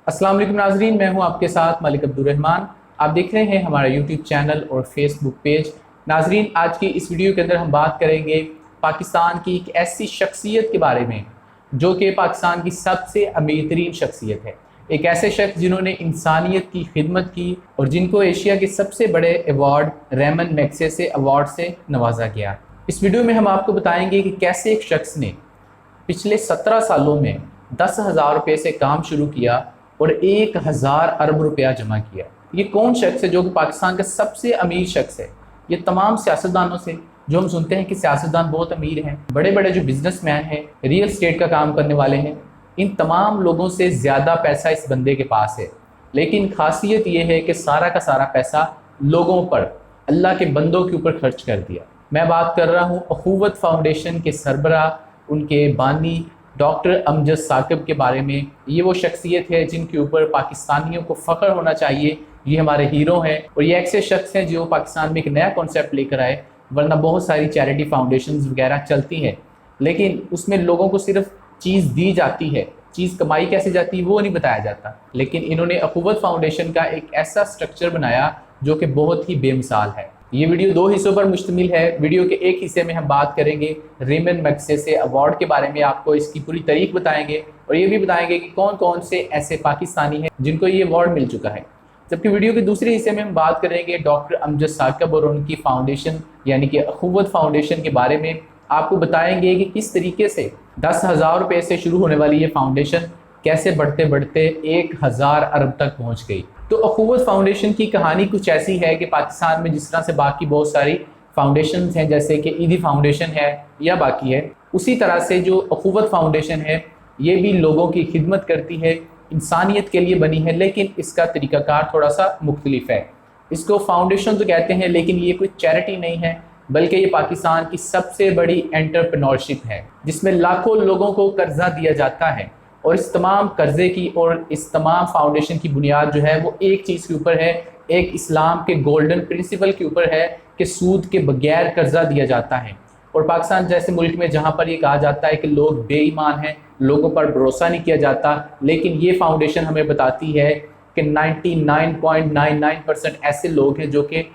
अस्सलाम वालेकुम नाजरीन, मैं हूं आपके साथ मलिक अब्दुर्रहमान। आप देख रहे हैं हमारा यूट्यूब चैनल और फेसबुक पेज। नाजरीन, आज की इस वीडियो के अंदर हम बात करेंगे पाकिस्तान की एक ऐसी शख्सियत के बारे में जो कि पाकिस्तान की सबसे अमीर तरीन शख्सियत है। एक ऐसे शख्स जिन्होंने इंसानियत की खिदमत की और जिनको एशिया के सबसे बड़े अवार्ड रेमन मैग्सेसे अवार्ड से नवाजा गया। इस वीडियो में हम आपको बताएंगे कि कैसे एक शख्स ने पिछले 17 सालों में 10,000 रुपये से काम शुरू किया और 1,000 अरब रुपया जमा किया। ये कौन शख्स है जो कि पाकिस्तान का सबसे अमीर शख्स है? ये तमाम सियासतदानों से जो हम सुनते हैं कि सियासतदान बहुत अमीर हैं, बड़े बड़े जो बिजनेसमैन हैं, रियल स्टेट का काम करने वाले हैं, इन तमाम लोगों से ज़्यादा पैसा इस बंदे के पास है। लेकिन खासियत ये है कि सारा का सारा पैसा लोगों पर, अल्लाह के बंदों के ऊपर खर्च कर दिया। मैं बात कर रहा हूँ अखुवत फाउंडेशन के सरबराह, उनके बानी डॉक्टर अमजद साकिब के बारे में। ये वो शख्सियत है जिनके ऊपर पाकिस्तानियों को फ़ख्र होना चाहिए। ये हमारे हीरो हैं और ये ऐसे शख्स हैं जो पाकिस्तान में एक नया कॉन्सेप्ट लेकर आए। वरना बहुत सारी चैरिटी फाउंडेशंस वगैरह चलती हैं, लेकिन उसमें लोगों को सिर्फ चीज़ दी जाती है, चीज़ कमाई कैसे जाती है वो नहीं बताया जाता। लेकिन इन्होंने अखुवत फाउंडेशन का एक ऐसा स्ट्रक्चर बनाया जो कि बहुत ही बेमिसाल है। ये वीडियो 2 हिस्सों पर मुश्तमिल है। वीडियो के एक हिस्से में हम बात करेंगे रेमन मैग्सेसे अवार्ड के बारे में, आपको इसकी पूरी तारीख बताएंगे और ये भी बताएंगे कि कौन कौन से ऐसे पाकिस्तानी हैं जिनको ये अवार्ड मिल चुका है। जबकि वीडियो के दूसरे हिस्से में हम बात करेंगे डॉक्टर अमजद साकिब और उनकी फाउंडेशन यानी कि अखुवत फाउंडेशन के बारे में। आपको बताएंगे कि किस तरीके से 10,000 रुपये से शुरू होने वाली ये फाउंडेशन कैसे बढ़ते बढ़ते 1,000 अरब तक पहुँच गई। तो अखुवत फाउंडेशन की कहानी कुछ ऐसी है कि पाकिस्तान में जिस तरह से बाकी बहुत सारी फाउंडेशंस हैं, जैसे कि ईदी फाउंडेशन है या बाकी है, उसी तरह से जो अखुवत फाउंडेशन है ये भी लोगों की खिदमत करती है, इंसानियत के लिए बनी है, लेकिन इसका तरीक़ाकार थोड़ा सा मुख्तलिफ है। इसको फाउंडेशन तो कहते हैं, लेकिन ये कोई चैरिटी नहीं है, बल्कि ये पाकिस्तान की सबसे बड़ी एंटरप्रेन्योरशिप है जिसमें लाखों लोगों को कर्जा दिया जाता है। और इस तमाम कर्जे की और इस तमाम फाउंडेशन की बुनियाद जो है वो एक चीज़ के ऊपर है, एक इस्लाम के गोल्डन प्रिंसिपल के ऊपर है कि सूद के बगैर कर्जा दिया जाता है। और पाकिस्तान जैसे मुल्क में जहाँ पर ये कहा जाता है कि लोग बेईमान हैं, लोगों पर भरोसा नहीं किया जाता, लेकिन ये फाउंडेशन हमें बताती है कि 99.99% ऐसे लोग हैं जो कि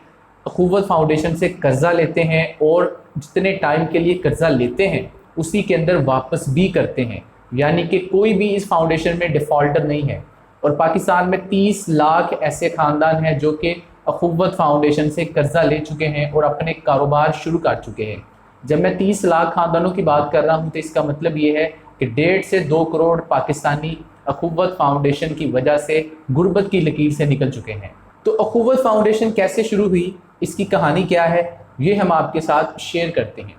अखुवत फाउंडेशन से कर्जा लेते हैं और जितने टाइम के लिए कर्जा लेते हैं उसी के अंदर वापस भी करते हैं। यानी कि कोई भी इस फाउंडेशन में डिफ़ॉल्टर नहीं है। और पाकिस्तान में 30 लाख ऐसे ख़ानदान हैं जो कि अखुवत फाउंडेशन से कर्जा ले चुके हैं और अपने कारोबार शुरू कर चुके हैं। जब मैं 30 लाख ख़ानदानों की बात कर रहा हूँ तो इसका मतलब ये है कि 1.5 से 2 करोड़ पाकिस्तानी अखुवत फाउंडेशन की वजह से गुर्बत की लकीर से निकल चुके हैं। तो अखुवत फाउंडेशन कैसे शुरू हुई, इसकी कहानी क्या है, ये हम आपके साथ शेयर करते हैं।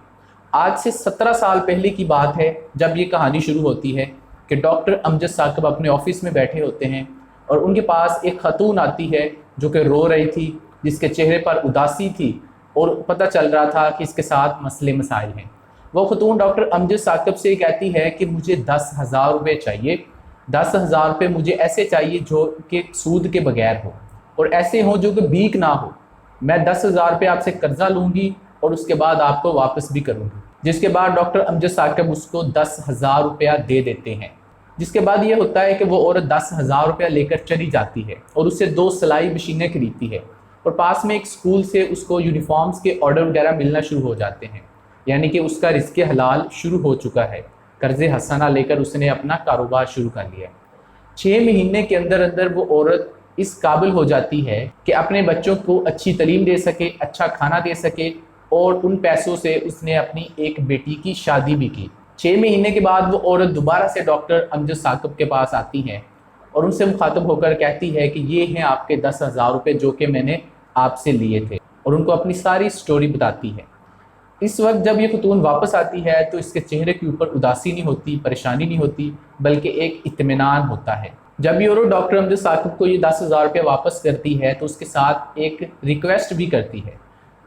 आज से 17 साल पहले की बात है जब ये कहानी शुरू होती है कि डॉक्टर अमजद साकिब अपने ऑफिस में बैठे होते हैं और उनके पास एक खतून आती है जो कि रो रही थी, जिसके चेहरे पर उदासी थी और पता चल रहा था कि इसके साथ मसले मसाइल हैं। वो खतून डॉक्टर अमजद साकिब से कहती है कि मुझे 10,000 रुपये चाहिए, 10,000 रुपये मुझे ऐसे चाहिए जो कि सूद के बगैर हो और ऐसे हो जो कि भीख ना हो। मैं 10,000 रुपये आपसे कर्जा लूँगी और उसके बाद आपको वापस भी करूँगी। जिसके बाद डॉक्टर अमजद साकिब उसको 10,000 रुपया दे देते हैं। जिसके बाद ये होता है कि वो औरत 10,000 रुपया लेकर चली जाती है और उससे 2 सिलाई मशीनें खरीदती है और पास में एक स्कूल से उसको यूनिफॉर्म्स के ऑर्डर वगैरह मिलना शुरू हो जाते हैं। यानी कि उसका रिज़्क़ हलाल शुरू हो चुका है। कर्ज़े हसना लेकर उसने अपना कारोबार शुरू कर लिया। 6 महीने के अंदर अंदर वो औरत इस काबिल हो जाती है कि अपने बच्चों को अच्छी तालीम दे सके, अच्छा खाना दे सके और उन पैसों से उसने अपनी एक बेटी की शादी भी की। 6 महीने के बाद वो औरत दोबारा से डॉक्टर अमजद साकिब के पास आती हैं और उनसे मुखातब होकर कहती है कि ये हैं आपके 10,000 रुपये जो कि मैंने आपसे लिए थे, और उनको अपनी सारी स्टोरी बताती है। इस वक्त जब ये खतून वापस आती है तो इसके चेहरे के ऊपर उदासी नहीं होती, परेशानी नहीं होती, बल्कि एक इत्मीनान होता है। जब ये औरत डॉक्टर अमजद साकिब को ये 10,000 रुपया वापस करती है तो उसके साथ एक रिक्वेस्ट भी करती है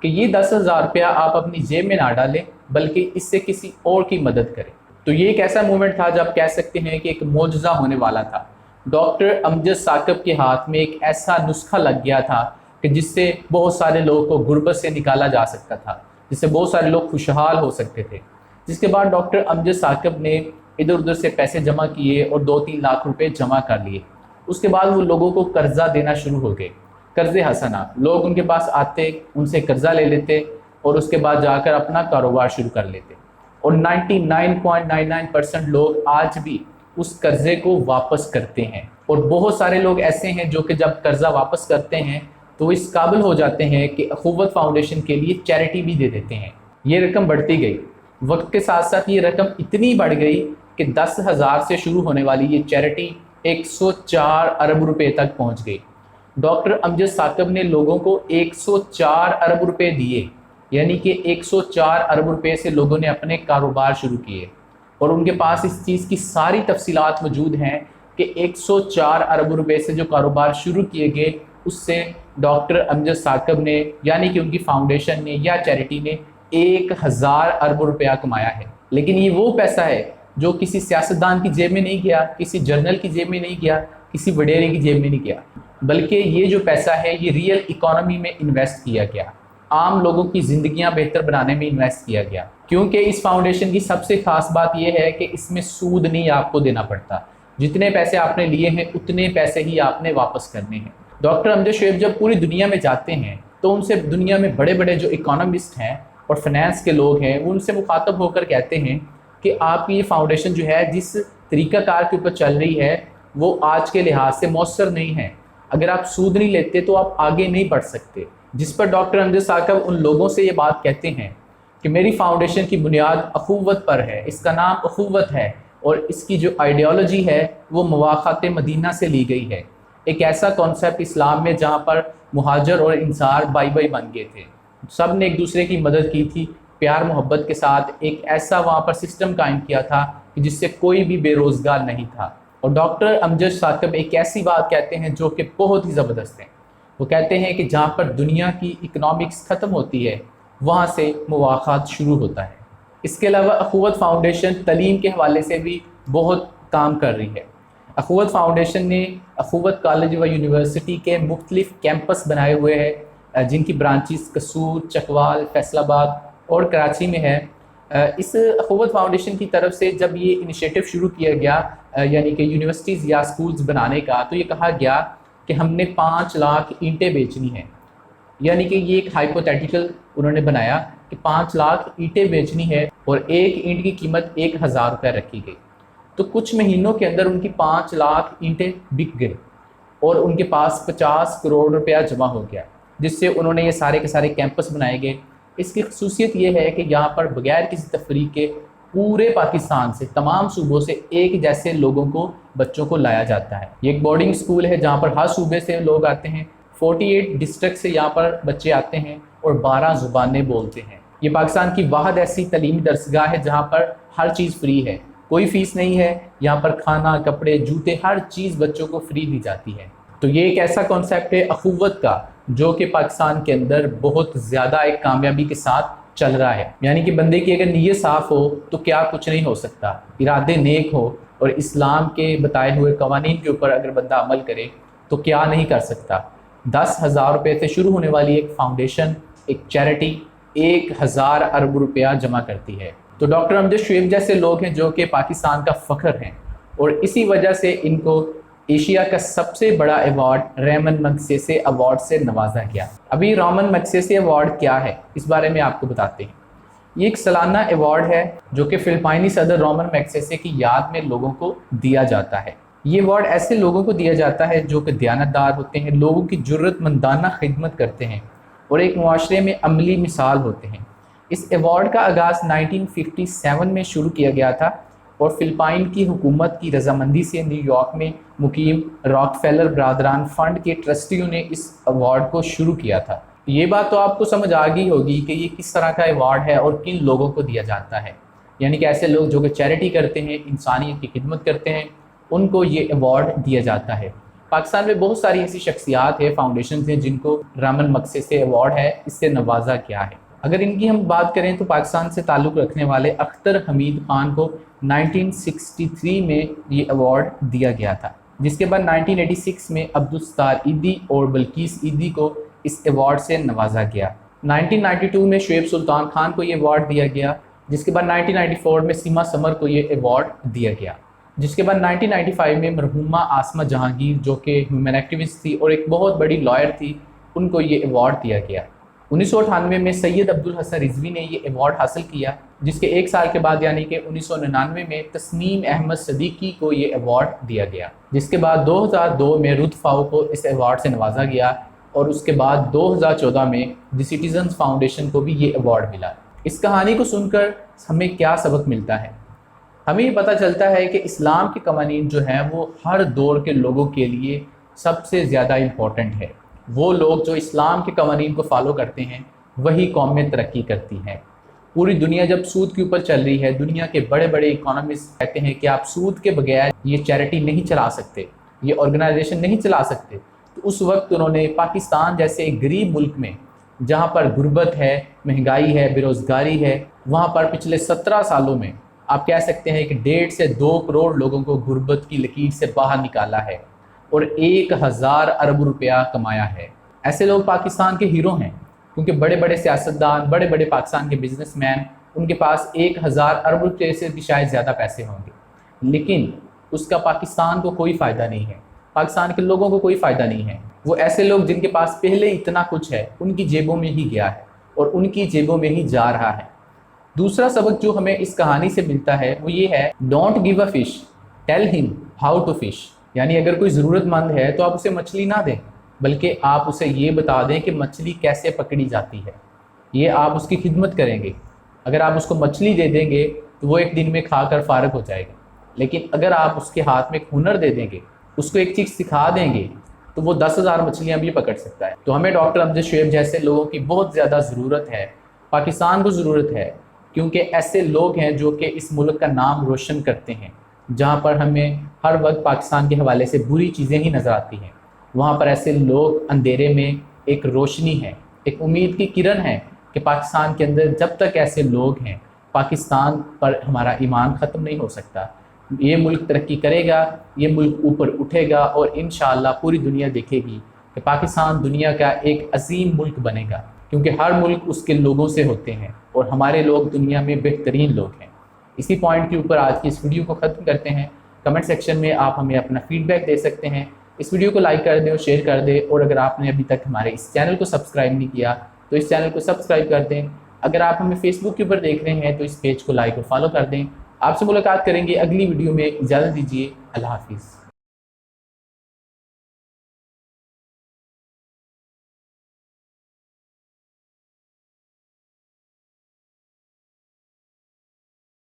कि ये 10,000 रुपया आप अपनी जेब में ना डालें, बल्कि इससे किसी और की मदद करें। तो ये एक ऐसा मोमेंट था जब कह सकते हैं कि एक मौजज़ा होने वाला था। डॉक्टर अमजद साकिब के हाथ में एक ऐसा नुस्खा लग गया था कि जिससे बहुत सारे लोगों को गुर्बत से निकाला जा सकता था, जिससे बहुत सारे लोग खुशहाल हो सकते थे। जिसके बाद डॉक्टर अमजद साकिब ने इधर उधर से पैसे जमा किए और 2-3 लाख रुपए जमा कर लिए। اس کے بعد وہ لوگوں کو قرضہ دینا شروع ہو گئے، قرض حسنہ، لوگ ان کے پاس آتے، ان سے قرضہ لے لیتے اور اس کے بعد جا کر اپنا کاروبار شروع کر لیتے، اور 99.99% لوگ آج بھی اس قرضے کو واپس کرتے ہیں، اور بہت سارے لوگ ایسے ہیں جو کہ جب قرضہ واپس کرتے ہیں تو وہ اس قابل ہو جاتے ہیں کہ اخوت فاؤنڈیشن کے لیے چیریٹی بھی دے دیتے ہیں۔ یہ رقم بڑھتی گئی، وقت کے ساتھ ساتھ یہ رقم اتنی بڑھ گئی کہ 10,000 سے شروع ہونے والی یہ چیریٹی 104 ارب روپے تک پہنچ گئی۔ ڈاکٹر امجد ثاقب نے لوگوں کو 104 ارب روپے دیے، یعنی کہ 104 ارب روپے سے لوگوں نے اپنے کاروبار شروع کیے، اور ان کے پاس اس چیز کی ساری تفصیلات موجود ہیں کہ 104 ارب روپے سے جو کاروبار شروع کیے گئے اس سے ڈاکٹر امجد ثاقب نے، یعنی کہ ان کی فاؤنڈیشن نے یا چیریٹی نے 1000 ارب روپیہ کمایا ہے۔ لیکن یہ وہ پیسہ ہے جو کسی سیاستدان کی جیب میں نہیں گیا، کسی جرنل کی جیب میں نہیں گیا، کسی وڈیرے کی جیب میں نہیں گیا، بلکہ یہ جو پیسہ ہے یہ ریئل اکانومی میں انویسٹ کیا گیا، عام لوگوں کی زندگیاں بہتر بنانے میں انویسٹ کیا گیا۔ کیونکہ اس فاؤنڈیشن کی سب سے خاص بات یہ ہے کہ اس میں سود نہیں آپ کو دینا پڑتا، جتنے پیسے آپ نے لیے ہیں اتنے پیسے ہی آپ نے واپس کرنے ہیں۔ ڈاکٹر امجد شعیب جب پوری دنیا میں جاتے ہیں تو ان سے دنیا میں بڑے بڑے جو اکانومسٹ ہیں اور فنانس کے لوگ ہیں وہ ان سے مخاطب ہو کر کہتے ہیں کہ آپ کی یہ فاؤنڈیشن جو ہے جس طریقہ کار کے اوپر چل رہی ہے وہ آج کے لحاظ سے مؤثر نہیں ہے، اگر آپ سود نہیں لیتے تو آپ آگے نہیں بڑھ سکتے۔ جس پر ڈاکٹر امجد ثاقب ان لوگوں سے یہ بات کہتے ہیں کہ میری فاؤنڈیشن کی بنیاد اخوت پر ہے، اس کا نام اخوت ہے، اور اس کی جو آئیڈیالوجی ہے وہ مواخات مدینہ سے لی گئی ہے، ایک ایسا کانسیپٹ اسلام میں جہاں پر مہاجر اور انصار بائی بائی بن گئے تھے، سب نے ایک دوسرے کی مدد کی تھی، پیار محبت کے ساتھ ایک ایسا وہاں پر سسٹم قائم کیا تھا کہ جس سے کوئی بھی بے روزگار نہیں تھا۔ اور ڈاکٹر امجد ثاقب ایک ایسی بات کہتے ہیں جو کہ بہت ہی زبردست ہے، وہ کہتے ہیں کہ جہاں پر دنیا کی اکنامکس ختم ہوتی ہے وہاں سے مواخات شروع ہوتا ہے۔ اس کے علاوہ اخوت فاؤنڈیشن تعلیم کے حوالے سے بھی بہت کام کر رہی ہے۔ اخوت فاؤنڈیشن نے اخوت کالج و یونیورسٹی کے مختلف کیمپس بنائے ہوئے ہیں جن کی برانچز قصور، چکوال، فیصل آباد اور کراچی میں ہے۔ اس اخوت فاؤنڈیشن کی طرف سے جب یہ انیشیٹو شروع کیا گیا یعنی کہ یونیورسٹیز یا سکولز بنانے کا، تو یہ کہا گیا کہ ہم نے 5 لاکھ اینٹیں بیچنی ہیں، یعنی کہ یہ ایک ہائپوتھیٹیکل انہوں نے بنایا کہ 5 لاکھ اینٹیں بیچنی ہے اور ایک اینٹ کی قیمت 1000 روپے رکھی گئی۔ تو کچھ مہینوں کے اندر ان کی 5 لاکھ اینٹیں بک گئے اور ان کے پاس 50 کروڑ روپیہ جمع ہو گیا، جس سے انہوں نے یہ سارے کے سارے کیمپس بنائے گئے۔ اس کی خصوصیت یہ ہے کہ یہاں پر بغیر کسی تفریق کے پورے پاکستان سے، تمام صوبوں سے ایک جیسے لوگوں کو، بچوں کو لایا جاتا ہے۔ یہ ایک بورڈنگ سکول ہے جہاں پر ہر صوبے سے لوگ آتے ہیں، 48 ڈسٹرکٹ سے یہاں پر بچے آتے ہیں اور 12 زبانیں بولتے ہیں۔ یہ پاکستان کی واحد ایسی تعلیمی درسگاہ ہے جہاں پر ہر چیز فری ہے، کوئی فیس نہیں ہے، یہاں پر کھانا، کپڑے، جوتے، ہر چیز بچوں کو فری دی جاتی ہے۔ تو یہ ایک ایسا کانسیپٹ ہے اخوت کا جو کہ پاکستان کے اندر بہت زیادہ ایک کامیابی کے ساتھ چل رہا ہے، یعنی کہ بندے کی اگر نیت صاف ہو تو کیا کچھ نہیں ہو سکتا، ارادے نیک ہو اور اسلام کے بتائے ہوئے قوانین کے اوپر اگر بندہ عمل کرے تو کیا نہیں کر سکتا۔ 10,000 روپے سے شروع ہونے والی ایک فاؤنڈیشن، ایک چیریٹی 1000 ارب روپیہ جمع کرتی ہے۔ تو ڈاکٹر امجد شعیب جیسے لوگ ہیں جو کہ پاکستان کا فخر ہیں، اور اسی وجہ سے ان کو ایشیا کا سب سے بڑا ایوارڈ ریمن مگسیسے ایوارڈ سے نوازا گیا۔ ابھی ریمن مگسیسے ایوارڈ کیا ہے اس بارے میں آپ کو بتاتے ہیں۔ یہ ایک سالانہ ایوارڈ ہے جو کہ فلپائنی صدر ریمن مگسیسے کی یاد میں لوگوں کو دیا جاتا ہے۔ یہ ایوارڈ ایسے لوگوں کو دیا جاتا ہے جو کہ دیانتدار ہوتے ہیں، لوگوں کی جرت مندانہ خدمت کرتے ہیں اور ایک معاشرے میں عملی مثال ہوتے ہیں۔ اس ایوارڈ کا آغاز 1957 میں شروع کیا گیا تھا اور فلپائن کی حکومت کی رضامندی سے نیو یارک میں مقیم راک فیلر برادران فنڈ کے ٹرسٹیوں نے اس ایوارڈ کو شروع کیا تھا۔ یہ بات تو آپ کو سمجھ آ گئی ہوگی کہ یہ کس طرح کا ایوارڈ ہے اور کن لوگوں کو دیا جاتا ہے، یعنی کہ ایسے لوگ جو کہ چیریٹی کرتے ہیں، انسانیت کی خدمت کرتے ہیں، ان کو یہ ایوارڈ دیا جاتا ہے۔ پاکستان میں بہت ساری ایسی شخصیات ہیں، فاؤنڈیشنز ہیں جن کو ریمن مگسیسے ایوارڈ ہے، اس سے نوازا گیا ہے۔ اگر ان کی ہم بات کریں تو پاکستان سے تعلق رکھنے والے اختر حمید خان کو 1963 میں یہ ایوارڈ دیا گیا تھا، جس کے بعد 1986 میں عبدالستار ایدی اور بلقیس ایدی کو اس ایوارڈ سے نوازا گیا۔ 1992 میں شعیب سلطان خان کو یہ ایوارڈ دیا گیا، جس کے بعد 1994 میں سیما سمر کو یہ ایوارڈ دیا گیا۔ जिसके बाद 1995 में मरहूमा आसमा जहांगीर, जो कि ह्यूमन एक्टिविस्ट थी और एक बहुत बड़ी लॉयर थी, उनको ये अवार्ड दिया गया। 1998 में सैयद अब्दुल हसन रिजवी ने ये अवार्ड हासिल किया, जिसके एक साल के बाद यानी कि 1999 में तस्नीम अहमद सदीकी को ये अवार्ड दिया गया। जिसके बाद 2002 में रुत फाऊ को इस अवार्ड से नवाजा गया और उसके बाद 2014 में द सिटीजन्स फाउंडेशन को भी ये अवार्ड मिला। इस कहानी को सुनकर हमें क्या सबक मिलता है? हमें ये पता चलता है कि इस्लाम के कवानीन जो हैं वो हर दौर के लोगों के लिए सबसे ज़्यादा इम्पॉर्टेंट है। वो लोग जो इस्लाम के कवानीन को फॉलो करते हैं वही कौमें तरक्की करती हैं। पूरी दुनिया जब सूद के ऊपर चल रही है, दुनिया के बड़े बड़े इकोनॉमिस्ट कहते हैं कि आप सूद के बगैर ये चैरिटी नहीं चला सकते, ये ऑर्गेनाइजेशन नहीं चला सकते, तो उस वक्त उन्होंने पाकिस्तान जैसे एक गरीब मुल्क में, जहाँ पर गुर्बत है, महंगाई है, बेरोज़गारी है, वहाँ पर पिछले 17 सालों में आप कह सकते हैं कि 1.5 से 2 करोड़ लोगों को गुर्बत की लकीर से बाहर निकाला है और 1000 अरब रुपया कमाया है। ऐसे लोग पाकिस्तान के हीरो हैं, क्योंकि बड़े बड़े सियासतदान, बड़े बड़े पाकिस्तान के बिजनेसमैन, उनके पास 1000 अरब रुपये से भी शायद ज़्यादा पैसे होंगे, लेकिन उसका पाकिस्तान को कोई फ़ायदा नहीं है, पाकिस्तान के लोगों को कोई फ़ायदा नहीं है। वो ऐसे लोग जिनके पास पहले इतना कुछ है, उनकी जेबों में ही गया है और उनकी जेबों में ही जा रहा है। दूसरा सबक जो हमें इस कहानी से मिलता है वो ये है, don't give a fish, tell him how to fish. यानी अगर कोई ज़रूरतमंद है तो आप उसे मछली ना दें, बल्कि आप उसे ये बता दें कि मछली कैसे पकड़ी जाती है। ये आप उसकी खिदमत करेंगे। अगर आप उसको मछली दे देंगे तो वो एक दिन में खाकर फारग हो जाएगा, लेकिन अगर आप उसके हाथ में एक हुनर दे देंगे, उसको एक चीज़ सिखा देंगे, तो वो 10,000 मछलियाँ भी पकड़ सकता है। तो हमें डॉक्टर अमजद शुएब जैसे लोगों की बहुत ज़्यादा ज़रूरत है, पाकिस्तान को ज़रूरत है, क्योंकि ऐसे लोग हैं जो कि इस मुल्क का नाम रोशन करते हैं। जहाँ पर हमें हर वक्त पाकिस्तान के हवाले से बुरी चीज़ें ही नज़र आती हैं, वहाँ पर ऐसे लोग अंधेरे में एक रोशनी है, एक उम्मीद की किरण है कि पाकिस्तान के अंदर जब तक ऐसे लोग हैं, पाकिस्तान पर हमारा ईमान ख़त्म नहीं हो सकता। ये मुल्क तरक्की करेगा, ये मुल्क ऊपर उठेगा और इंशाअल्लाह पूरी दुनिया देखेगी कि पाकिस्तान दुनिया का एक अजीम मुल्क बनेगा, क्योंकि हर मुल्क उसके लोगों से होते हैं और हमारे लोग दुनिया में बेहतरीन लोग हैं। इसी पॉइंट के ऊपर आज की इस वीडियो को ख़त्म करते हैं। कमेंट सेक्शन में आप हमें अपना फीडबैक दे सकते हैं। इस वीडियो को लाइक कर दें और शेयर कर दें, और अगर आपने अभी तक हमारे इस चैनल को सब्सक्राइब नहीं किया तो इस चैनल को सब्सक्राइब कर दें। अगर आप हमें फेसबुक के ऊपर देख रहे हैं तो इस पेज को लाइक और फॉलो कर दें। आपसे मुलाकात करेंगे अगली वीडियो में। इजाज़त दीजिए, अल्लाह हाफिज़।